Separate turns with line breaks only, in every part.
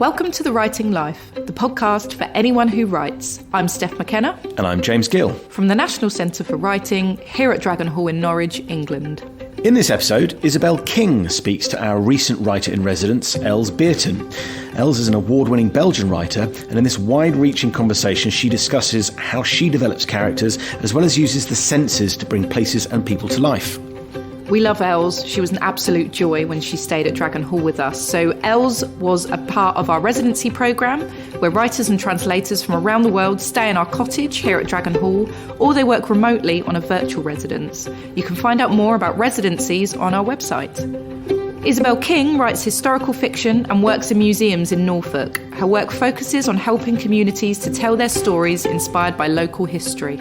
Welcome to The Writing Life, the podcast for anyone who writes. I'm Steph McKenna.
And I'm James Gill.
From the National Centre for Writing, here at Dragon Hall in Norwich, England.
In this episode, Isabelle King speaks to our recent writer-in-residence, Els Beerten. Els is an award-winning Belgian writer, and in this wide-reaching conversation she discusses how she develops characters, as well as uses the senses to bring places and people to life.
We love Els. She was an absolute joy when she stayed at Dragon Hall with us. So Els was a part of our residency programme, where writers and translators from around the world stay in our cottage here at Dragon Hall, or they work remotely on a virtual residence. You can find out more about residencies on our website. Isabelle King writes historical fiction and works in museums in Norfolk. Her work focuses on helping communities to tell their stories inspired by local history.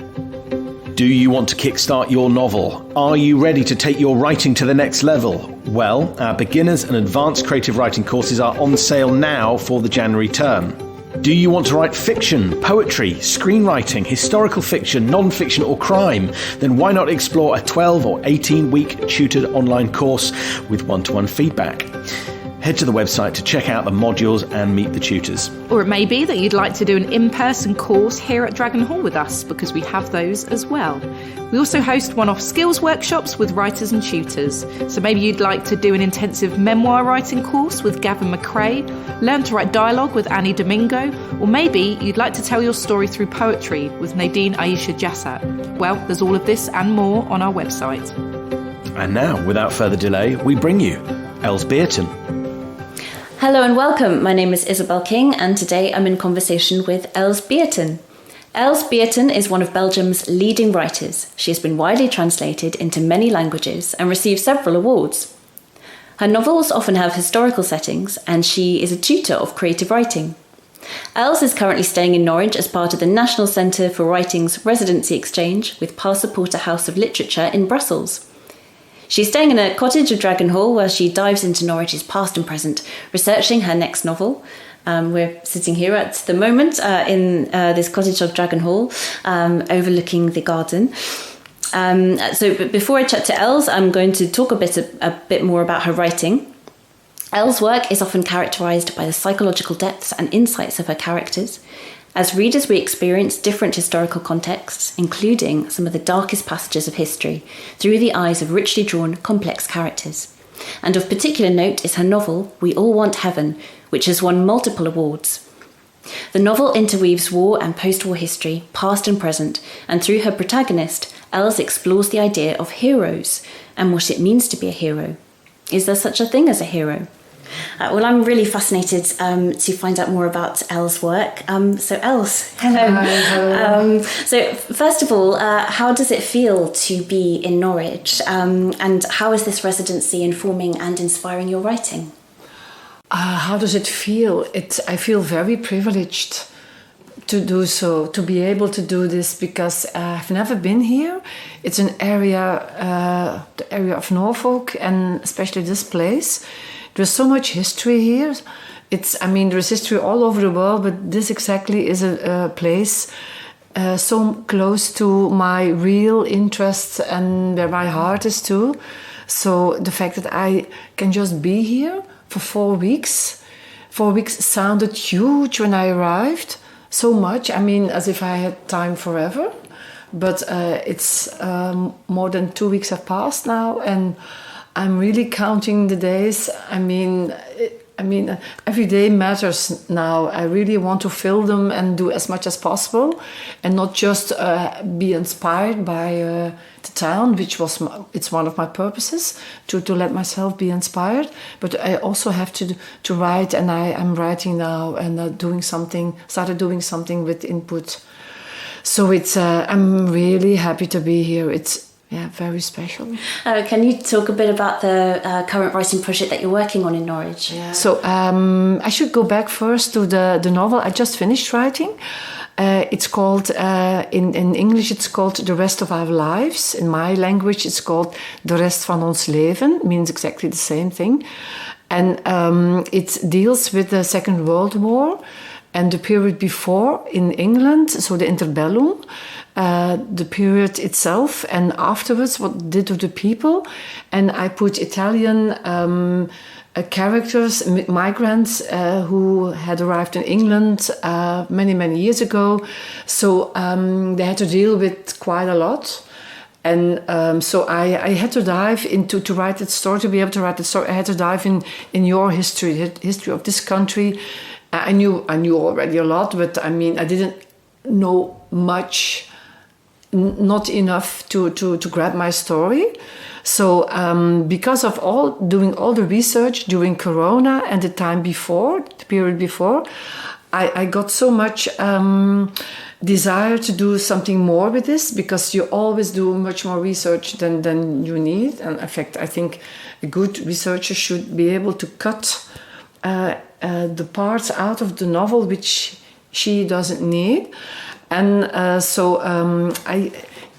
Do you want to kickstart your novel? Are you ready to take your writing to the next level? Well, our beginners and advanced creative writing courses are on sale now for the January term. Do you want to write fiction, poetry, screenwriting, historical fiction, non-fiction or crime? Then why not explore a 12 or 18-week tutored online course with one-to-one feedback? Head to the website to check out the modules and meet the tutors.
Or it may be that you'd like to do an in-person course here at Dragon Hall with us, because we have those as well. We also host one-off skills workshops with writers and tutors. So maybe you'd like to do an intensive memoir writing course with Gavin McRae, learn to write dialogue with Annie Domingo, or maybe you'd like to tell your story through poetry with Nadine Aisha Jassat. Well, there's all of this and more on our website.
And now, without further delay, we bring you Els Beerten.
Hello and welcome. My name is Isabelle King and today I'm in conversation with Els Beerten. Els Beerten is one of Belgium's leading writers. She has been widely translated into many languages and received several awards. Her novels often have historical settings and she is a tutor of creative writing. Els is currently staying in Norwich as part of the National Centre for Writing's residency exchange with Passaporte House of Literature in Brussels. She's staying in a cottage of Dragon Hall where she dives into Norwich's past and present, researching her next novel. We're sitting here at the moment in this cottage of Dragon Hall, overlooking the garden. So before I chat to Els, I'm going to talk a bit more about her writing. Els' work is often characterised by the psychological depths and insights of her characters. As readers, we experience different historical contexts, including some of the darkest passages of history, through the eyes of richly drawn, complex characters. And of particular note is her novel, We All Want Heaven, which has won multiple awards. The novel interweaves war and post-war history, past and present, and through her protagonist, Els explores the idea of heroes and what it means to be a hero. Is there such a thing as a hero? Well, I'm really fascinated to find out more about Els' work. So Els, hello.
Hi, hello.
So first of all, how does it feel to be in Norwich? And how is this residency informing and inspiring your writing?
How does it feel? I feel very privileged to do so, to be able to do this, because I've never been here. It's an area, the area of Norfolk, and especially this place. There's so much history here. There's history all over the world, but this exactly is a place so close to my real interests and where my heart is too. So the fact that I can just be here for 4 weeks. 4 weeks sounded huge when I arrived. So much, as if I had time forever. But it's more than 2 weeks have passed now, and I'm really counting the days. Every day matters now. I really want to fill them and do as much as possible, and not just be inspired by the town, it's one of my purposes to let myself be inspired. But I also have to write, and I am writing now and started doing something with input. So I'm really happy to be here. It's very special.
Can you talk a bit about the current writing project that you're working on in Norwich?
Yeah. So I should go back first to the novel I just finished writing. It's called, in English, it's called The Rest of Our Lives. In my language, it's called De rest van ons leven. It means exactly the same thing. And it deals with the Second World War and the period before in England, so the interbellum. The period itself, and afterwards what did to the people. And I put Italian characters, migrants who had arrived in England many, many years ago. So they had to deal with quite a lot. And so I had to dive into, to write that story, to be able to write the story, I had to dive in your history of this country. I knew already a lot, but I mean, I didn't know much, not enough to grab my story. So because of doing all the research during Corona and the time before, the period before, I got so much desire to do something more with this, because you always do much more research than you need. And in fact, I think a good researcher should be able to cut the parts out of the novel which she doesn't need. And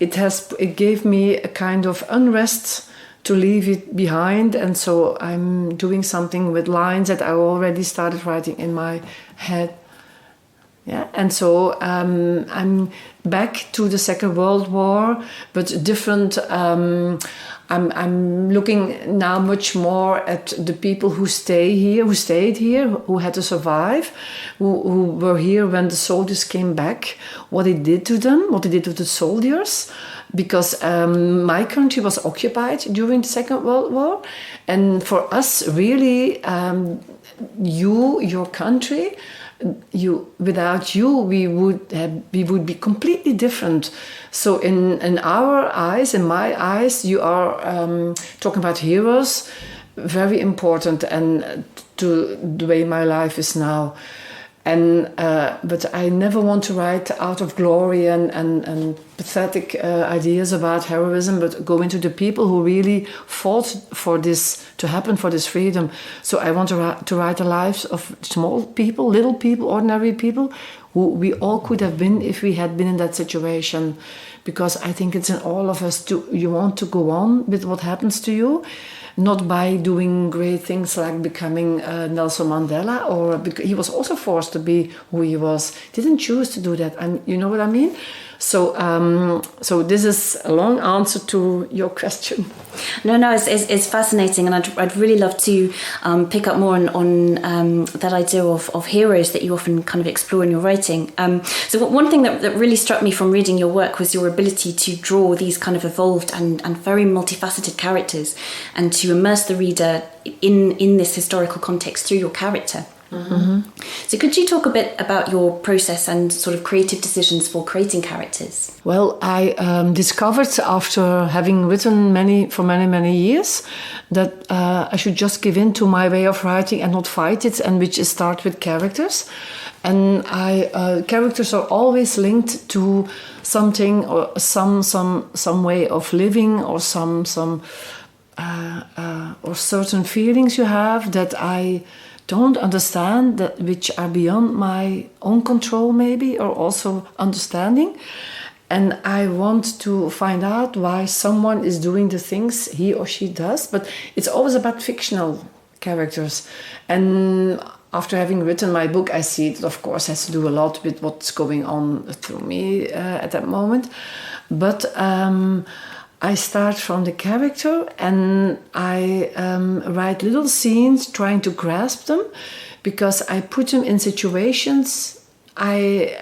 it gave me a kind of unrest to leave it behind, and so I'm doing something with lines that I already started writing in my head. Yeah, and so I'm back to the Second World War, but different. I'm looking now much more at the people who stayed here, who had to survive, who were here when the soldiers came back, what it did to them, what it did to the soldiers, because my country was occupied during the Second World War, and for us, really, your country. Without you, we would be completely different. So in our eyes, in my eyes, you are talking about heroes, very important, and to the way my life is now. And but I never want to write out of glory and pathetic ideas about heroism, but go into the people who really fought for this to happen, for this freedom. So I want to write the lives of small people, little people, ordinary people, who we all could have been if we had been in that situation. Because I think it's in all of us you want to go on with what happens to you. Not by doing great things like becoming Nelson Mandela, or because he was also forced to be who he was. He didn't choose to do that, and you know what I mean? So so this is a long answer to your question.
No, it's fascinating, and I'd really love to pick up more on that idea of heroes that you often kind of explore in your writing. So one thing that really struck me from reading your work was your ability to draw these kind of evolved and very multifaceted characters, and to immerse the reader in this historical context through your character. Mm-hmm. So could you talk a bit about your process and sort of creative decisions for creating characters?
Well, I discovered after having written for many years that I should just give in to my way of writing and not fight it, and which is start with characters. And characters are always linked to something or some way of living, or some or certain feelings you have that I don't understand, that which are beyond my own control maybe, or also understanding. And I want to find out why someone is doing the things he or she does. But it's always about fictional characters. And after having written my book, I see it, of course, has to do a lot with what's going on through me at that moment. But I start from the character, and I write little scenes trying to grasp them, because I put them in situations. I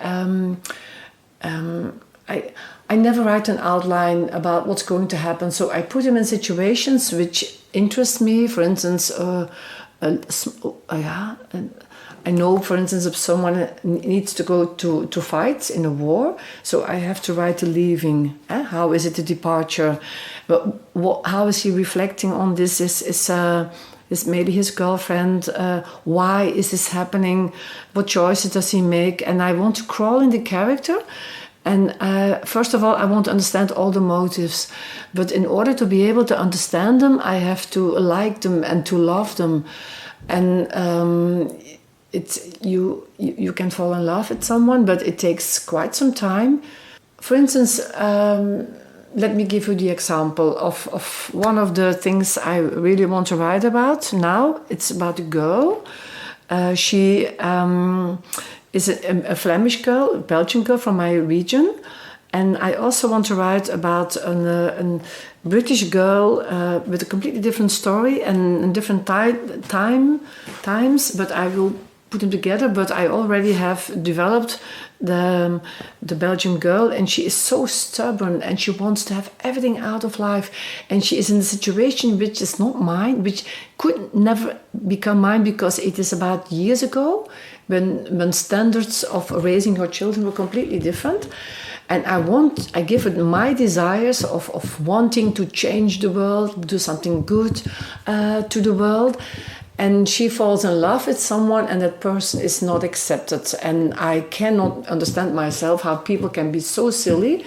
never write an outline about what's going to happen, so I put them in situations which interest me. For instance, I know, for instance, if someone needs to go to fight in a war, so I have to write the leaving. How is it the departure? But how is he reflecting on this? Is maybe his girlfriend? Why is this happening? What choices does he make? And I want to crawl in the character. And first of all, I want to understand all the motives. But in order to be able to understand them, I have to like them and to love them. And you can fall in love with someone, but it takes quite some time. For instance, let me give you the example of one of the things I really want to write about now. It's about a girl. She is a Flemish girl, a Belgian girl from my region, And I also want to write about a British girl with a completely different story and different times, but I will put them together. But I already have developed the Belgian girl, and she is so stubborn, and she wants to have everything out of life, and she is in a situation which is not mine, which could never become mine, because it is about years ago when standards of raising her children were completely different. And I give it my desires of wanting to change the world, do something good to the world. And she falls in love with someone, and that person is not accepted. And I cannot understand myself how people can be so silly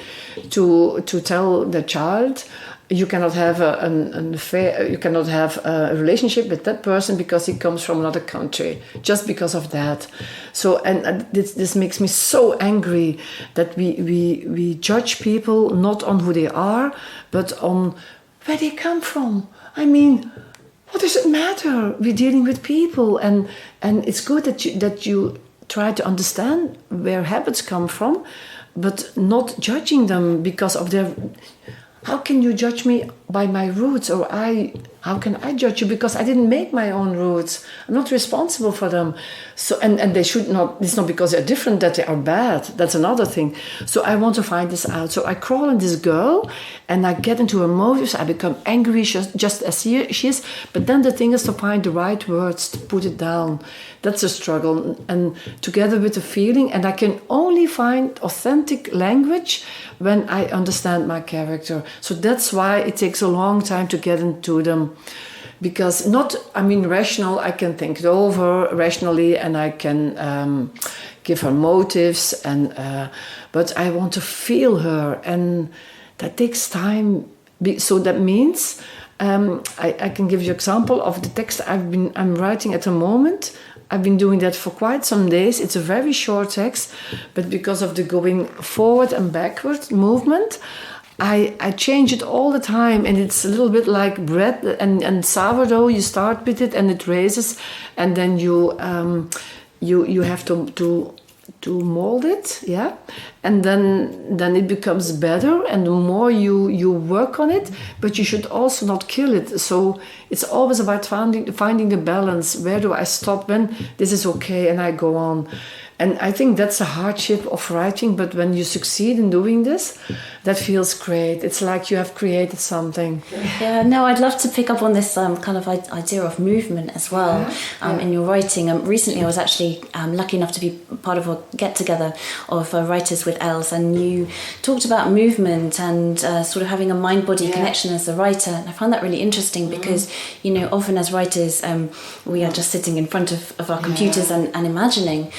to tell the child, you cannot have an affair, you cannot have a relationship with that person because he comes from another country, just because of that. So, and this makes me so angry that we judge people not on who they are, but on where they come from. I mean, what does it matter? We're dealing with people, and it's good that you try to understand where habits come from, but not judging them because of their. How can you judge me by my roots, or how can I judge you because I didn't make my own roots? I'm not responsible for them. So and they should not. It's not because they're different that they are bad. That's another thing. So I want to find this out. So I crawl on this girl, and I get into her motives. I become angry just as she is. But then the thing is to find the right words to put it down. That's a struggle, and together with the feeling. And I can only find authentic language when I understand my character. So that's why it takes a long time to get into them. Because rational, I can think it over rationally, and I can give her motives, but I want to feel her, and that takes time. So that means I can give you an example of the text I'm writing at the moment. I've been doing that for quite some days. It's a very short text, but because of the going forward and backward movement, I change it all the time, and it's a little bit like bread and sourdough. You start with it, and it raises, and then you have to mold it, yeah, and then it becomes better, and the more you work on it, but you should also not kill it. So it's always about finding the balance. Where do I stop when this is okay and I go on? And I think that's a hardship of writing, but when you succeed in doing this, that feels great. It's like you have created something.
Yeah, no, I'd love to pick up on this kind of idea of movement as well in your writing. Recently, I was actually lucky enough to be part of a get-together of writers with Els, and you talked about movement and sort of having a mind-body connection as a writer. And I found that really interesting because, often as writers, we are just sitting in front of our computers and imagining.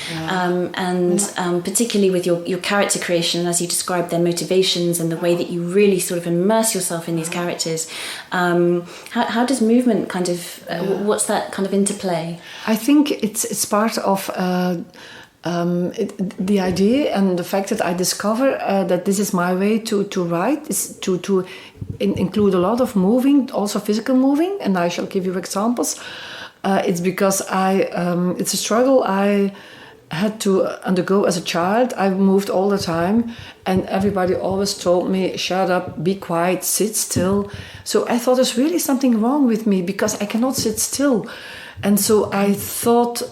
Particularly with your character creation, as you describe their motivations and the way that you really sort of immerse yourself in these characters, how does movement kind of what's that kind of interplay? I
think it's part of the idea and the fact that I discover that this is my way to write is to include a lot of moving, also physical moving, and I shall give you examples. It's because it's a struggle I had to undergo as a child. I moved all the time, and everybody always told me, shut up, be quiet, sit still. So I thought there's really something wrong with me because I cannot sit still. And so I thought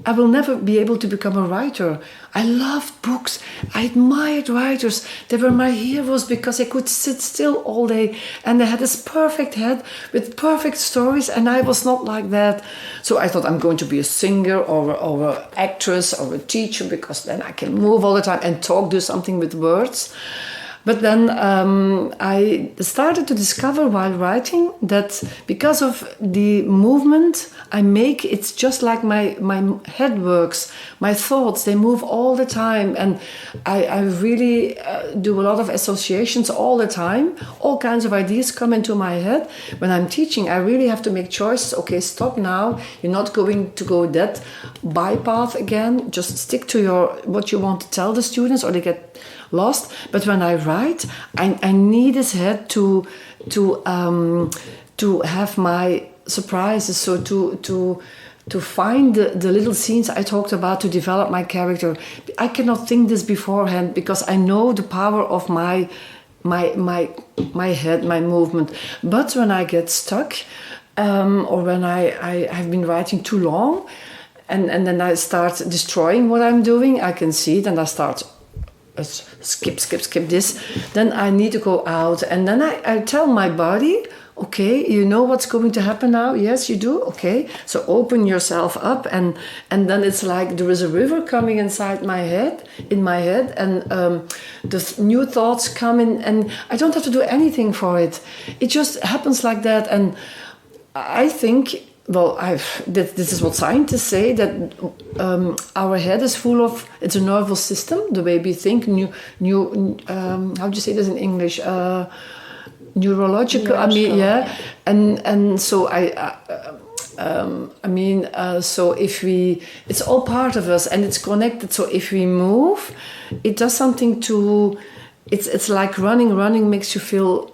I will never be able to become a writer. I loved books. I admired writers. They were my heroes because they could sit still all day, and they had this perfect head with perfect stories, and I was not like that. So I thought I'm going to be a singer or an actress or a teacher because then I can move all the time and do something with words. But then I started to discover while writing that because of the movement I make, it's just like my head works. My thoughts, they move all the time. And I really do a lot of associations all the time. All kinds of ideas come into my head. When I'm teaching, I really have to make choices. Okay, stop now. You're not going to go that bypath again. Just stick to what you want to tell the students, or they get lost. But when I write, I need this head to have my surprises, so to to find the little scenes I talked about to develop my character. I cannot think this beforehand because I know the power of my head, my movement. But when I get stuck, or when I've been writing too long, and then I start destroying what I'm doing, I can see it, and I start skip this. Then I need to go out, and then I tell my body, okay, you know what's going to happen now? Yes, you do? Okay. So open yourself up, and then it's like there is a river coming inside my head, and the new thoughts come in, and I don't have to do anything for it. It just happens like that. And I think, well, this is what scientists say, that our head is full of, it's a nervous system, the way we think, how do you say this in English? Neurological, I mean, yeah, and so so if it's all part of us and it's connected. So if we move, it does something to. It's like running. Running makes you feel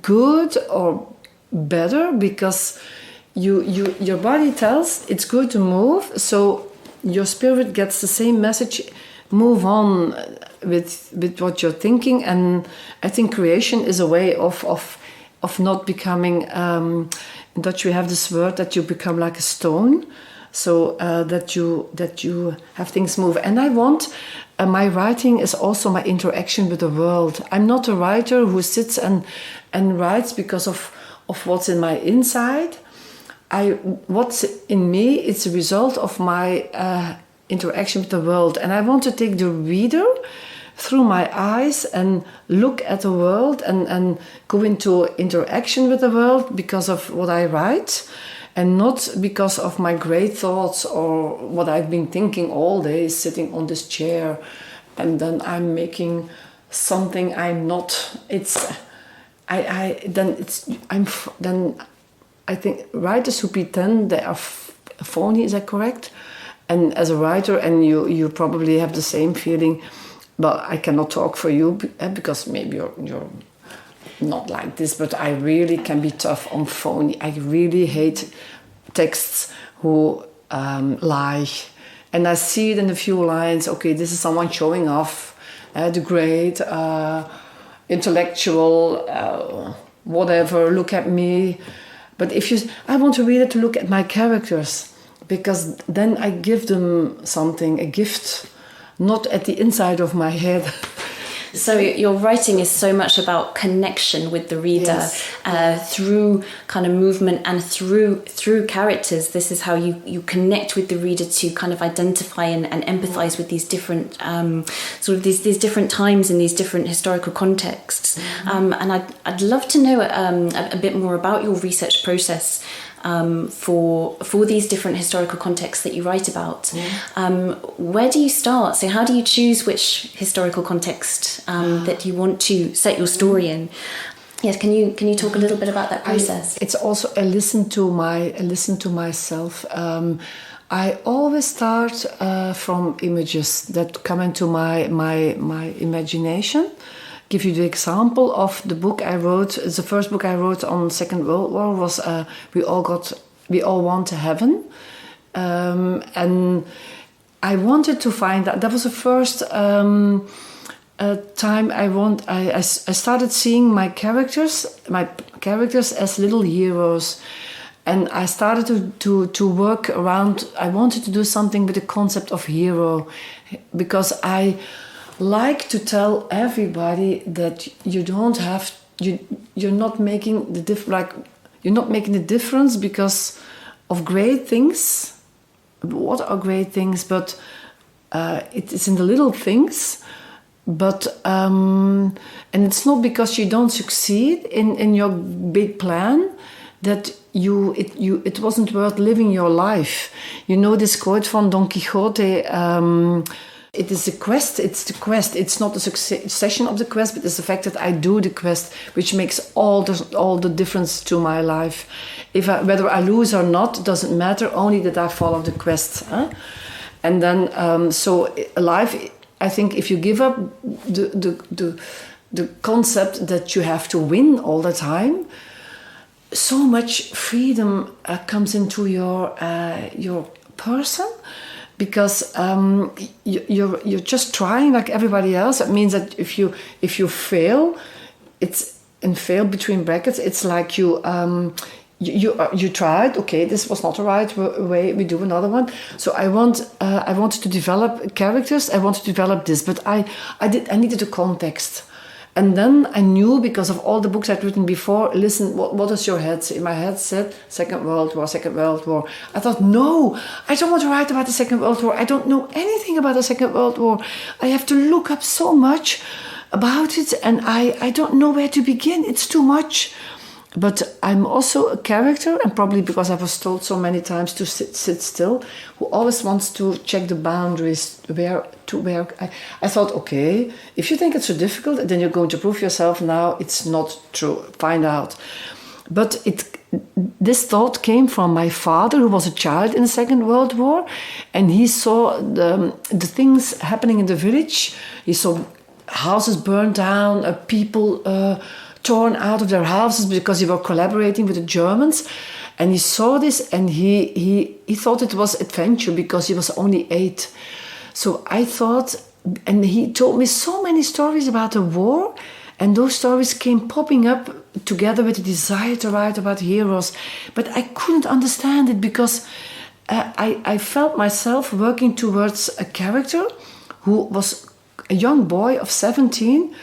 good or better because your body tells it's good to move. So your spirit gets the same message. Move on with what you're thinking, and I think creation is a way of not becoming. In Dutch, we have this word that you become like a stone, so that you have things move. And I want my writing is also my interaction with the world. I'm not a writer who sits and writes because of what's in my inside. What's in me, it's a result of my interaction with the world, and I want to take the reader through my eyes and look at the world and go into interaction with the world because of what I write, and not because of my great thoughts or what I've been thinking all day sitting on this chair, and then I'm making something I'm not. I think writers who pretend they are phony. Is that correct? And as a writer, and you probably have the same feeling, but I cannot talk for you because maybe you're not like this, but I really can be tough on phony. I really hate texts who lie. And I see it in a few lines. Okay, this is someone showing off the great intellectual, whatever, look at me. But I want to read it to look at my characters, because then I give them something, a gift, not at the inside of my head.
So your writing is so much about connection with the reader, yes. Through kind of movement and through characters. This is how you connect with the reader to kind of identify and empathize with these different these different times and these different historical contexts. Mm-hmm. And I'd love to know a bit more about your research process. For these different historical contexts that you write about. Mm. Where do you start? So how do you choose which historical context that you want to set your story in? Yes, can you talk a little bit about that process?
It's also I listen to myself. I always start from images that come into my imagination. Give you the example of the book I wrote. It's the first book I wrote on Second World War. Was We All Want Heaven, and I wanted to find that. That was the first time I started seeing my characters as little heroes, and I started to work around. I wanted to do something with the concept of hero, because I like to tell everybody that you don't have you're not making the you're not making the difference because of great things. What are great things? But it's in the little things. But and it's not because you don't succeed in your big plan that it wasn't worth living your life. You know this quote from Don Quixote. It is a quest. It's the quest. It's not the succession of the quest, but it's the fact that I do the quest, which makes all the difference to my life. Whether I lose or not doesn't matter. Only that I follow the quest. Huh? And then so life. I think if you give up the concept that you have to win all the time, so much freedom comes into your person, because you're just trying like everybody else. It means that if you fail, it's in fail between brackets. It's like you tried. Okay, this was not the right way. We do another one. So I wanted to develop characters. I wanted to develop this, but I needed a context. And then I knew, because of all the books I'd written before, listen, what does your head say? In my head said Second World War, Second World War. I thought, no, I don't want to write about the Second World War. I don't know anything about the Second World War. I have to look up so much about it, and I don't know where to begin. It's too much. But I'm also a character, and probably because I was told so many times to sit still, who always wants to check the boundaries, where. I thought, okay, if you think it's so difficult, then you're going to prove yourself now it's not true. Find out. But this thought came from my father, who was a child in the Second World War, and he saw the things happening in the village. He saw houses burned down, people torn out of their houses because they were collaborating with the Germans. And he saw this, and he thought it was adventure because he was only 8. So I thought, and he told me so many stories about the war, and those stories came popping up together with the desire to write about heroes. But I couldn't understand it, because I felt myself working towards a character who was a young boy of 17,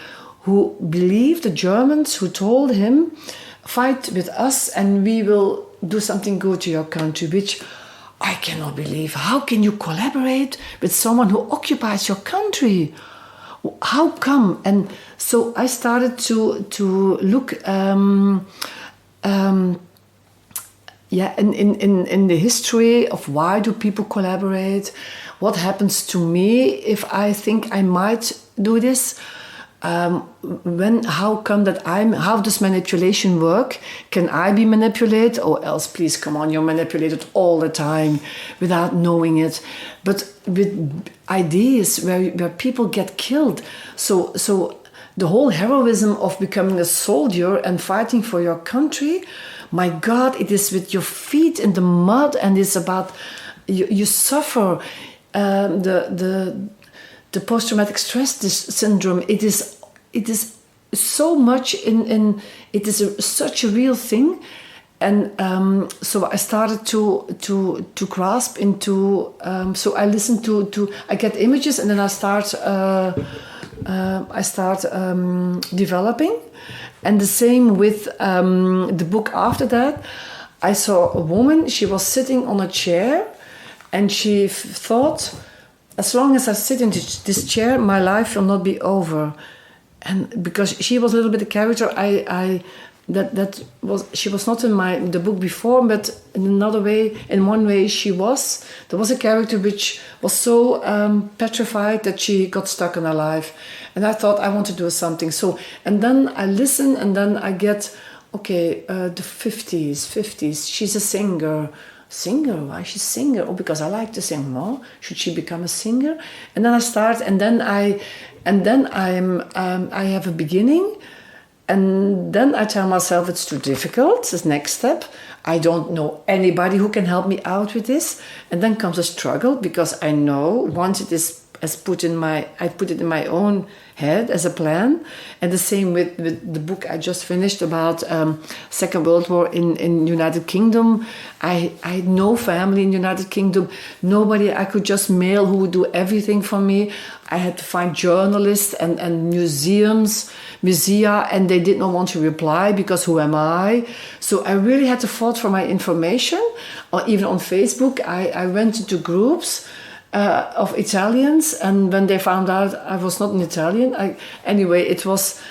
who believed the Germans, who told him, fight with us and we will do something good to your country, which I cannot believe. How can you collaborate with someone who occupies your country? How come? And so I started to look in the history of why do people collaborate? What happens to me if I think I might do this? How does manipulation work? Can I be manipulated? Or else, please, come on, you're manipulated all the time without knowing it. But with ideas where people get killed. So the whole heroism of becoming a soldier and fighting for your country, my God, it is with your feet in the mud, and it's about, you suffer the post-traumatic stress syndrome. It is so much it is such a real thing, and so I started to grasp into. So I listen to I get images, and then I start developing, and the same with the book after that. I saw a woman. She was sitting on a chair, and she thought, as long as I sit in this chair, my life will not be over. And because she was a little bit a character, she was not in the book before, but in one way she was. There was a character which was so petrified that she got stuck in her life. And I thought, I want to do something. So, and then I listen, and then I get, the 50s, she's a singer. Singer? Why is she a singer? Oh, because I like to sing more. Should she become a singer? And then I start, and then I have a beginning, and then I tell myself it's too difficult. This next step, I don't know anybody who can help me out with this, and then comes a struggle, because I know once it is I put it in my own head as a plan. And the same with the book I just finished about Second World War in United Kingdom. I had no family in United Kingdom, nobody I could just mail who would do everything for me. I had to find journalists and musea, and they did not want to reply, because who am I? So I really had to fight for my information. Or even on Facebook, I went into groups of Italians, and when they found out I was not an Italian, it was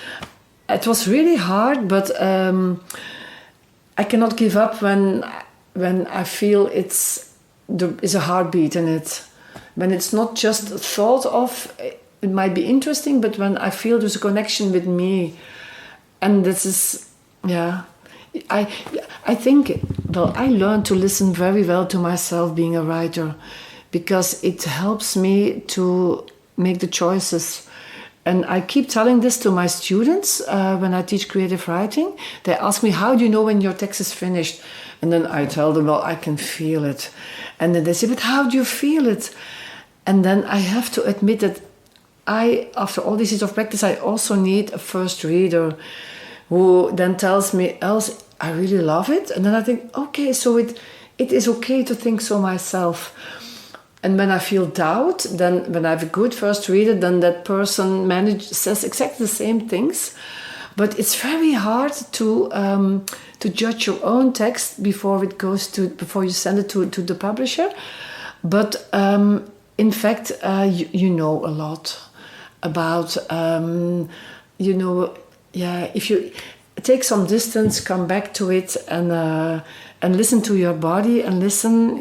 really hard, but I cannot give up when I feel there is a heartbeat in it. When it's not just thought of, it might be interesting, but when I feel there's a connection with me, and this is, I think, I learned to listen very well to myself being a writer, because it helps me to make the choices. And I keep telling this to my students when I teach creative writing. They ask me, how do you know when your text is finished? And then I tell them, well, I can feel it. And then they say, but how do you feel it? And then I have to admit that after all these years of practice, I also need a first reader who then tells me, Els, I really love it. And then I think, okay, so it is okay to think so myself. And when I feel doubt, then when I have a good first reader, then that person says exactly the same things. But it's very hard to judge your own text before you send it to the publisher. But in fact, you know a lot about if you take some distance, come back to it, and listen to your body and listen,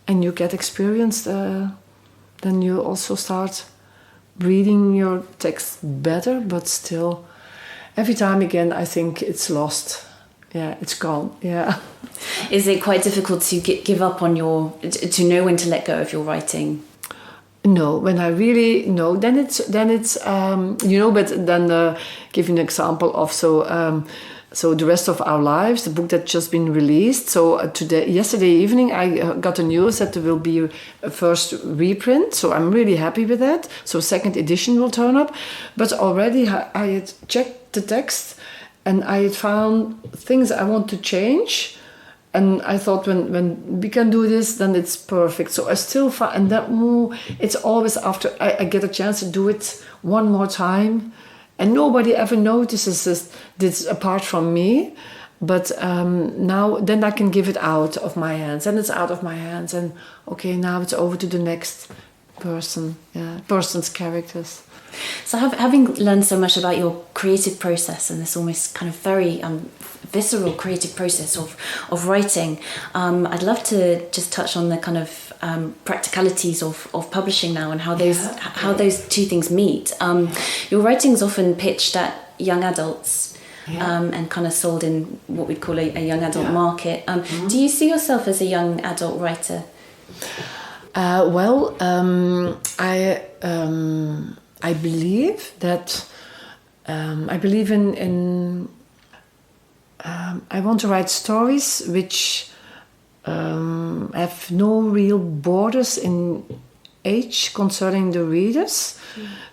and you get experience, then you also start reading your text better, but still, every time again, I think it's lost. Yeah, it's gone. Yeah.
Is it quite difficult to give up on to know when to let go of your writing?
No, when I really know, then it's but then give you an example of so the rest of our lives, the book that's just been released. So yesterday evening, I got the news that there will be a first reprint. So I'm really happy with that. So second edition will turn up. But already I had checked the text and I had found things I want to change. And I thought when we can do this, then it's perfect. So I still find, and that it's always after I get a chance to do it one more time. And nobody ever notices this apart from me. But now, then I can give it out of my hands. And it's out of my hands. And okay, now it's over to the next person's characters.
So having learned so much about your creative process and this almost kind of very visceral creative process of writing, I'd love to just touch on the kind of practicalities of publishing now and how those two things meet. Your writing's often pitched at young adults and kind of sold in what we'd call a young adult market. Do you see yourself as a young adult writer?
I believe that I believe in I want to write stories which have no real borders in age concerning the readers.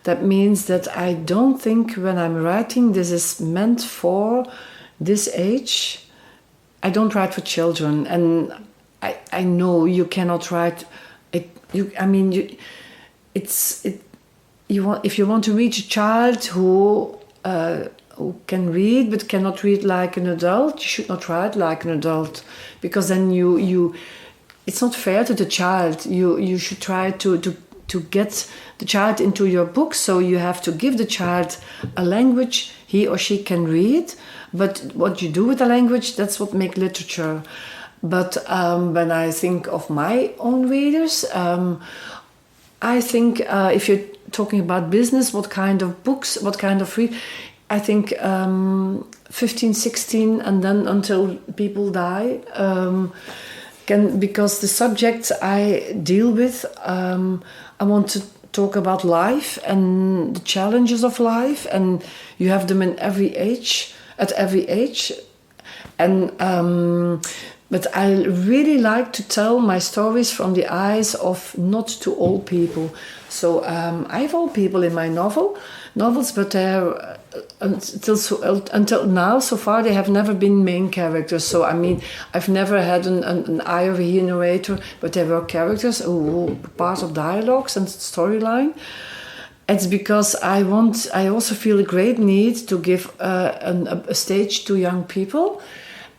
That means that I don't think when I'm writing this is meant for this age. I don't write for children, and I know you cannot write it. If you want to reach a child who can read but cannot read like an adult, you should not write like an adult, because then it's not fair to the child. You should try to get the child into your book, so you have to give the child a language he or she can read. But what you do with the language, that's what makes literature. But when I think of my own readers, I think if you're talking about business, what kind of books, what kind of read, I think 15, 16, and then until people die, because the subjects I deal with, I want to talk about life and the challenges of life, and you have them at every age. And but I really like to tell my stories from the eyes of not too old people. So I have old people in my novels, but they're until now, so far, they have never been main characters. So I mean, I've never had an eye over here narrator, but they were characters who part of dialogues and storyline. It's because I also feel a great need to give a stage to young people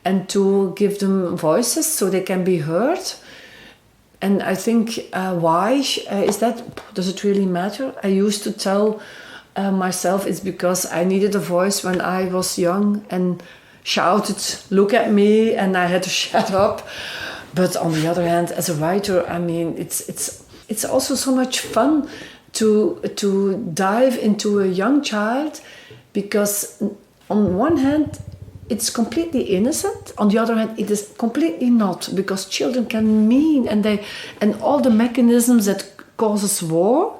and to give them voices so they can be heard. And I think why is that? Does it really matter? I used to tell myself it's because I needed a voice when I was young and shouted, "Look at me," and I had to shut up. But on the other hand, as a writer, I mean, it's also so much fun to dive into a young child, because on one hand it's completely innocent, on the other hand it is completely not, because children can mean, and all the mechanisms that cause war,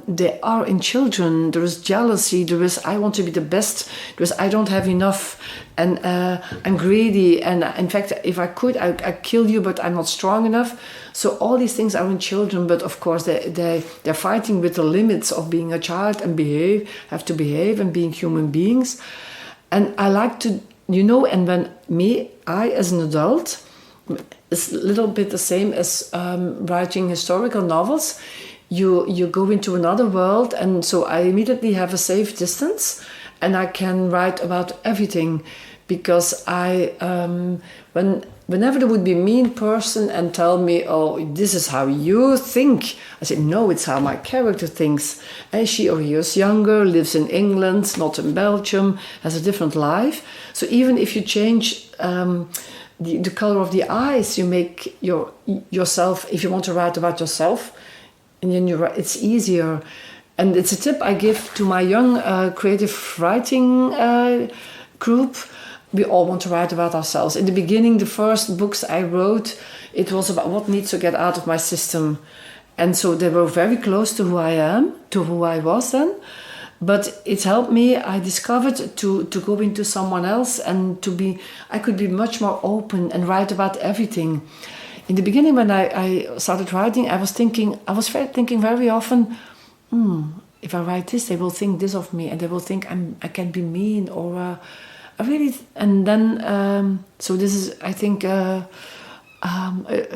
they are in children. There is jealousy. There is I want to be the best. There is I don't have enough, and I'm greedy. And in fact, if I could, I kill you, but I'm not strong enough. So all these things are in children. But of course, they're fighting with the limits of being a child and have to behave and being human beings. And I like to, and when I as an adult, it's a little bit the same as writing historical novels. You go into another world, and so I immediately have a safe distance, and I can write about everything, because whenever there would be a mean person and tell me, oh, this is how you think, I say, no, it's how my character thinks. And she or he is younger, lives in England, not in Belgium, has a different life. So even if you change the color of the eyes, you make yourself, if you want to write about yourself, and then it's easier. And it's a tip I give to my young creative writing group. We all want to write about ourselves. In the beginning, the first books I wrote, it was about what needs to get out of my system. And so they were very close to who I am, to who I was then. But it helped me, I discovered, to go into someone else and I could be much more open and write about everything. In the beginning, when I started writing, I was thinking very often, if I write this, they will think this of me, and they will think I can be mean, or I really. And then, so this is, I think, a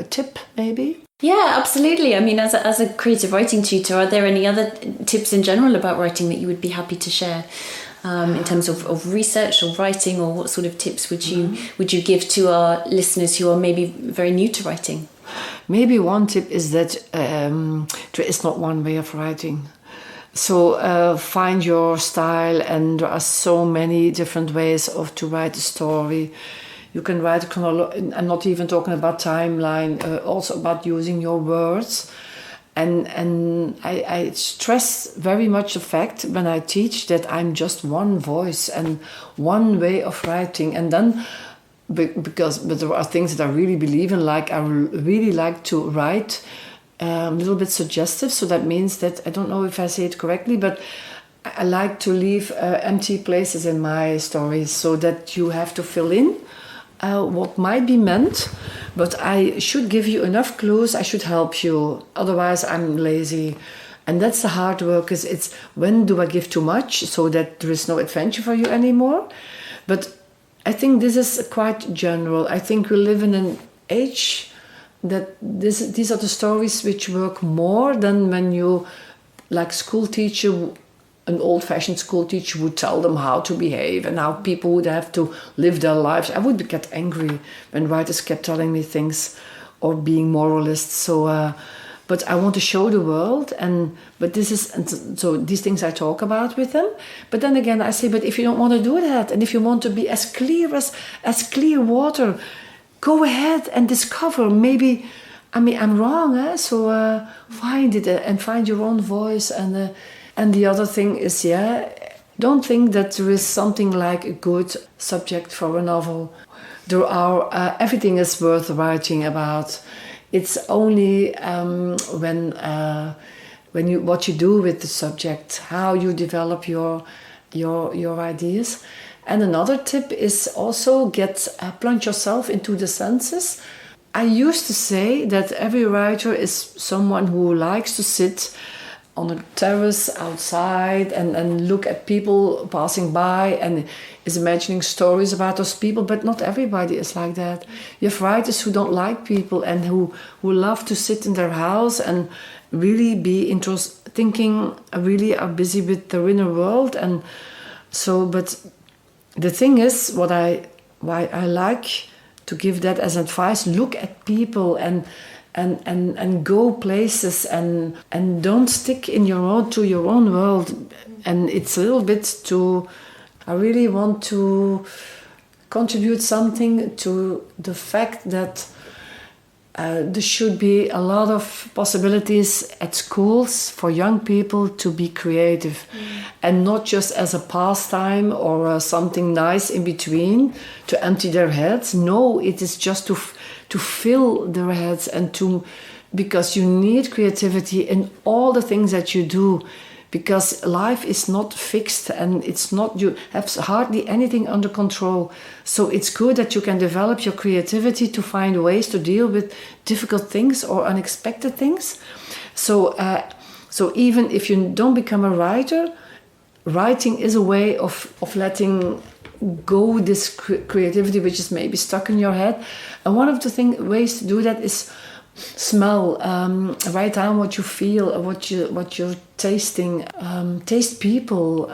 tip maybe.
Yeah, absolutely. I mean, as a creative writing tutor, are there any other tips in general about writing that you would be happy to share? In terms of research or writing, or what sort of tips would you give to our listeners who are maybe very new to writing?
Maybe one tip is that there is not one way of writing. So find your style, and there are so many different ways to write a story. You can write I'm not even talking about timeline, also about using your words. And I stress very much the fact when I teach that I'm just one voice and one way of writing. And then, but there are things that I really believe in, like I really like to write a little bit suggestive. So that means that, I don't know if I say it correctly, but I like to leave empty places in my stories so that you have to fill in what might be meant, but I should give you enough clues, I should help you, otherwise I'm lazy. And that's the hard work, is it's when do I give too much so that there is no adventure for you anymore. But I think this is quite general. I think we live in an age that these are the stories which work more than when you, like school teacher, an old-fashioned school teacher would tell them how to behave and how people would have to live their lives. I would get angry when writers kept telling me things or being moralists. So, but I want to show the world, so these things I talk about with them. But then again, I say, but if you don't want to do that, and if you want to be as clear water, go ahead and discover. Maybe, I'm wrong, so find it and find your own voice. And the other thing is, don't think that there is something like a good subject for a novel. There are, everything is worth writing about. It's only what you do with the subject, how you develop your ideas. And another tip is also plunge yourself into the senses. I used to say that every writer is someone who likes to sit on a terrace outside and look at people passing by and is imagining stories about those people, but not everybody is like that. You have writers who don't like people and who love to sit in their house and really be thinking, really are busy with their inner world. And so, but the thing is, why I like to give that as advice, look at people and go places and don't stick to your own world. And it's a little bit I really want to contribute something to the fact that there should be a lot of possibilities at schools for young people to be creative, and not just as a pastime or something nice in between to empty their heads. No, it is just to fill their heads and to because you need creativity in all the things that you do, because life is not fixed and it's not, you have hardly anything under control. So it's good that you can develop your creativity to find ways to deal with difficult things or unexpected things. So even if you don't become a writer, writing is a way of letting go this creativity which is maybe stuck in your head. And one of the ways to do that is smell. Write down what you feel, what you're tasting. Taste people.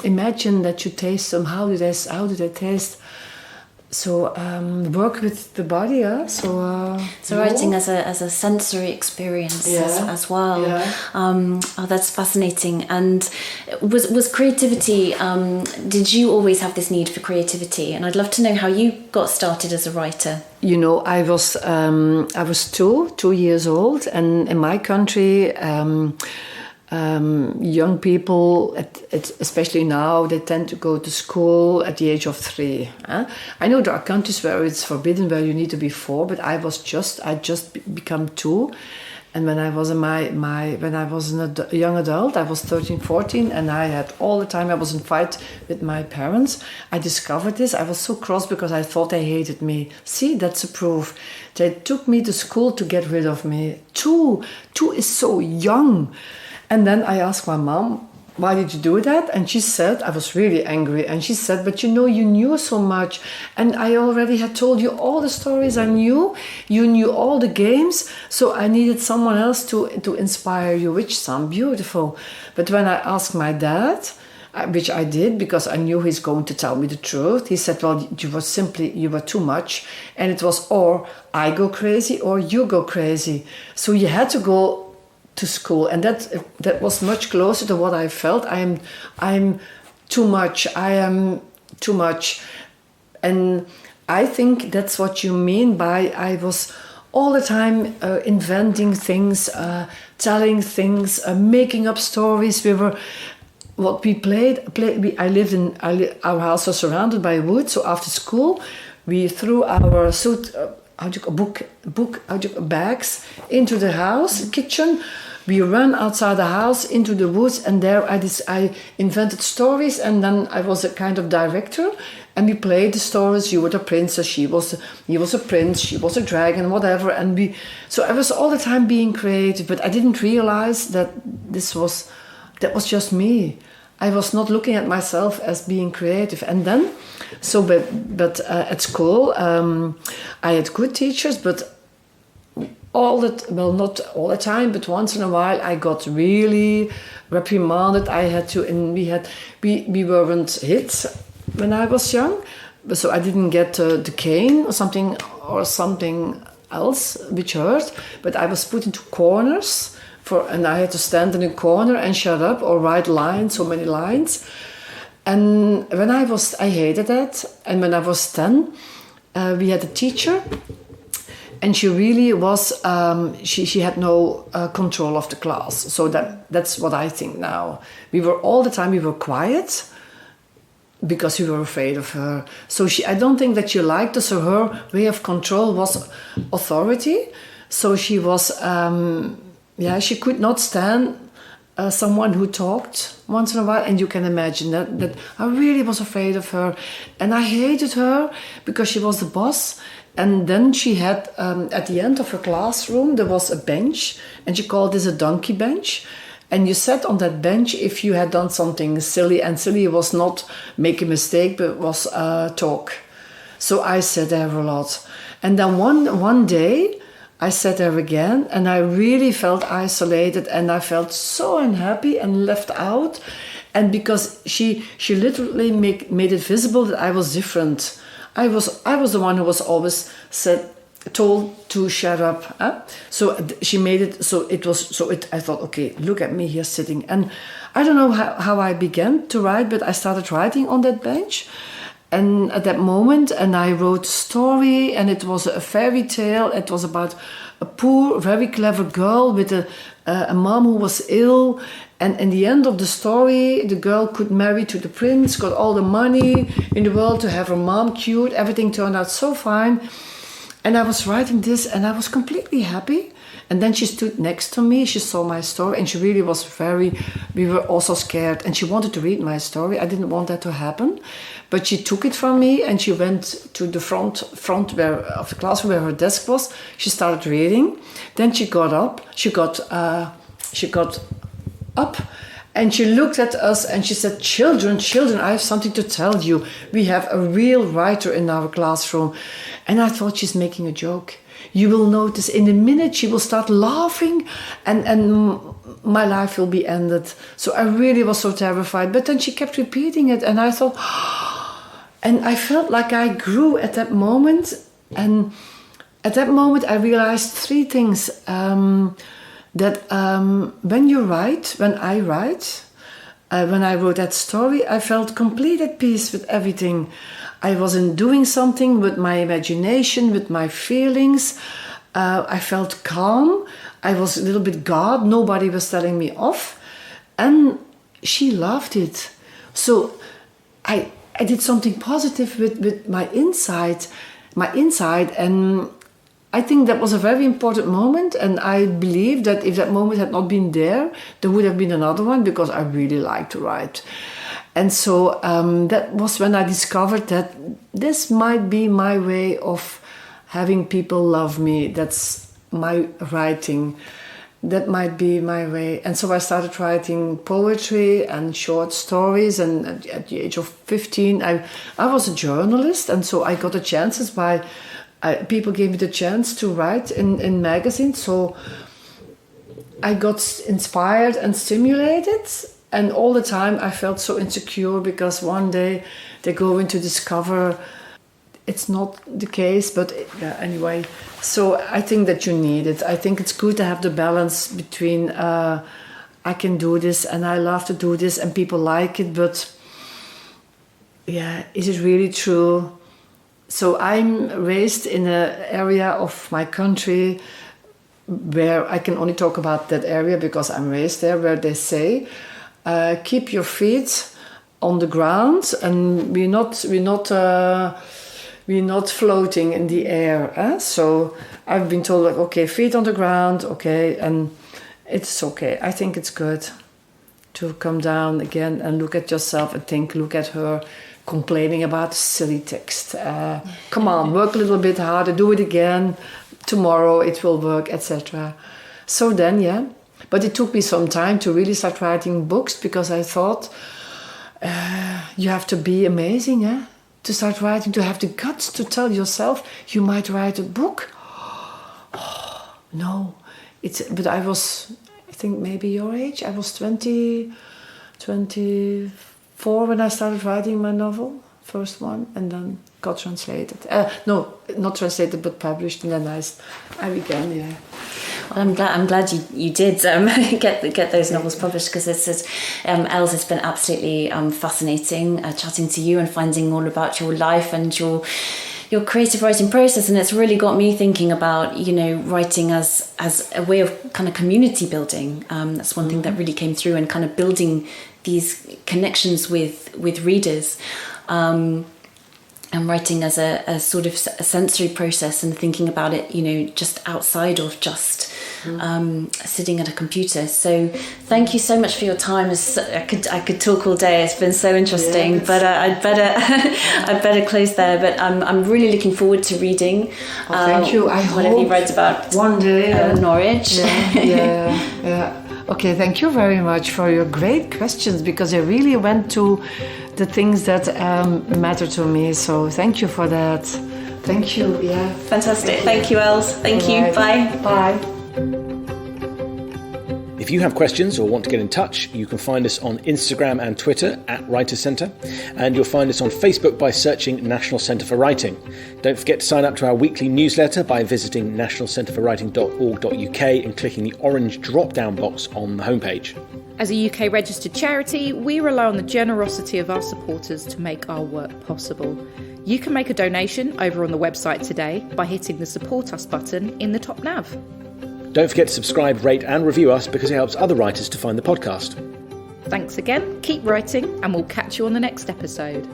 Imagine that you taste them. How do they taste? So work with the body. So
writing as a sensory experience as well.
Yeah.
That's fascinating. And was creativity? Did you always have this need for creativity? And I'd love to know how you got started as a writer.
You know, I was 2 years old, and in my country, young people, especially now, they tend to go to school at the age of 3. I know there are countries where it's forbidden, where you need to be 4, but I just become 2. And when I was a young adult, I was 13, 14, and I had all the time, I was in fight with my parents. I discovered this. I was so cross because I thought they hated me. See, that's a proof. They took me to school to get rid of me. 2 is so young. And then I asked my mom, why did you do that? And she said, I was really angry. And she said, but you know, you knew so much. And I already had told you all the stories I knew. You knew all the games. So I needed someone else to inspire you, which sounds beautiful. But when I asked my dad, which I did because I knew he's going to tell me the truth, he said, well, you were too much. And it was, or I go crazy or you go crazy. So you had to go to school, and that was much closer to what I felt. I'm too much. I am too much, and I think that's what you mean by I was all the time inventing things, telling things, making up stories. Our house was surrounded by wood, so after school we threw our bags into the house kitchen. We ran outside the house into the woods, and there I invented stories, and then I was a kind of director, and we played the stories. You were the princess, he was a prince, she was a dragon, whatever. So I was all the time being creative, but I didn't realize that that was just me. I was not looking at myself as being creative. And then, but at school, I had good teachers, but not all the time, but once in a while I got really reprimanded. I had to, and we weren't hit when I was young, so I didn't get the cane or something else which hurt, but I was put into corners and I had to stand in a corner and shut up or write lines, so many lines. And I hated that. And when I was 10, we had a teacher. And she really was, she had no control of the class. So that's what I think now. We were quiet because we were afraid of her. So I don't think that she liked us, so her way of control was authority. So she was, she could not stand someone who talked once in a while. And you can imagine that I really was afraid of her. And I hated her because she was the boss. And then she had, at the end of her classroom, there was a bench, and she called this a donkey bench. And you sat on that bench if you had done something silly, and silly was not make a mistake, but was talk. So I sat there a lot. And then one day, I sat there again, and I really felt isolated, and I felt so unhappy and left out. And because she literally made it visible that I was different. I was the one who was always told to shut up. So she made it so I thought, okay, look at me here sitting. And I don't know how I began to write, but I started writing on that bench. And at that moment, and I wrote a story, and it was a fairy tale. It was about a poor, very clever girl with a mom who was ill. And in the end of the story, the girl could marry to the prince, got all the money in the world to have her mom cured. Everything turned out so fine. And I was writing this, and I was completely happy. And then she stood next to me. She saw my story, and she really was we were also scared. And she wanted to read my story. I didn't want that to happen. But she took it from me, and she went to the front of the classroom where her desk was. She started reading. Then she got up. She got up. And she looked at us and she said, children, I have something to tell you. We have a real writer in our classroom. And I thought she's making a joke. You will notice in a minute she will start laughing and my life will be ended. So I really was so terrified. But then she kept repeating it and I thought, and I felt like I grew at that moment. And at that moment I realized three things. That when I wrote that story, I felt complete at peace with everything. I wasn't doing something with my imagination, with my feelings. I felt calm. I was a little bit God. Nobody was telling me off. And she loved it. So I did something positive with my inside. And I think that was a very important moment, and I believe that if that moment had not been there would have been another one, because I really like to write. And so that was when I discovered that this might be my way of having people love me. That's my writing. That might be my way. And so I started writing poetry and short stories, and at the age of 15 I was a journalist, and so I got the chances by people gave me the chance to write in magazines, so I got inspired and stimulated. And all the time I felt so insecure, because one day they're going to discover it's not the case. But anyway, so I think that you need it. I think it's good to have the balance between I can do this and I love to do this and people like it, but yeah, is it really true? So I'm raised in an area of my country where I can only talk about that area because I'm raised there, where they say, keep your feet on the ground, and we're not floating in the air. So I've been told, like, okay, feet on the ground, okay, and it's okay. I think it's good to come down again and look at yourself and think, look at her complaining about silly text. Come on, work a little bit harder, do it again. Tomorrow it will work, etc. So then, yeah. But it took me some time to really start writing books, because I thought, you have to be amazing, to start writing, to have the guts to tell yourself you might write a book. Oh, no. But I was, I think maybe your age. I was 24 when I started writing my novel, first one, and then got translated. No, not translated, but published, and then I began, yeah.
Well, I'm glad you did get those novels published, because Els, it's been absolutely fascinating chatting to you and finding all about your life and your creative writing process, and it's really got me thinking about, writing as a way of kind of community building. That's one thing that really came through, and kind of building these connections with readers. And writing as a sort of a sensory process, and thinking about it, just outside of just sitting at a computer. So thank you so much for your time. I could talk all day. It's been so interesting, yeah, but I'd better close there. But I'm really looking forward to reading.
Thank you. I
whatever
hope
you write about
one day
Norwich.
Yeah. Okay, thank you very much for your great questions, because they really went to the things that matter to me. So thank you for that. Thank you. Yeah.
Fantastic. Thank you, Els. Thank you. Bye.
Bye.
If you have questions or want to get in touch, you can find us on Instagram and Twitter @WritersCentre, and you'll find us on Facebook by searching National Centre for Writing. Don't forget to sign up to our weekly newsletter by visiting nationalcentreforwriting.org.uk and clicking the orange drop-down box on the homepage.
As a UK registered charity, we rely on the generosity of our supporters to make our work possible. You can make a donation over on the website today by hitting the Support Us button in the top nav.
Don't forget to subscribe, rate and review us, because it helps other writers to find the podcast.
Thanks again, keep writing, and we'll catch you on the next episode.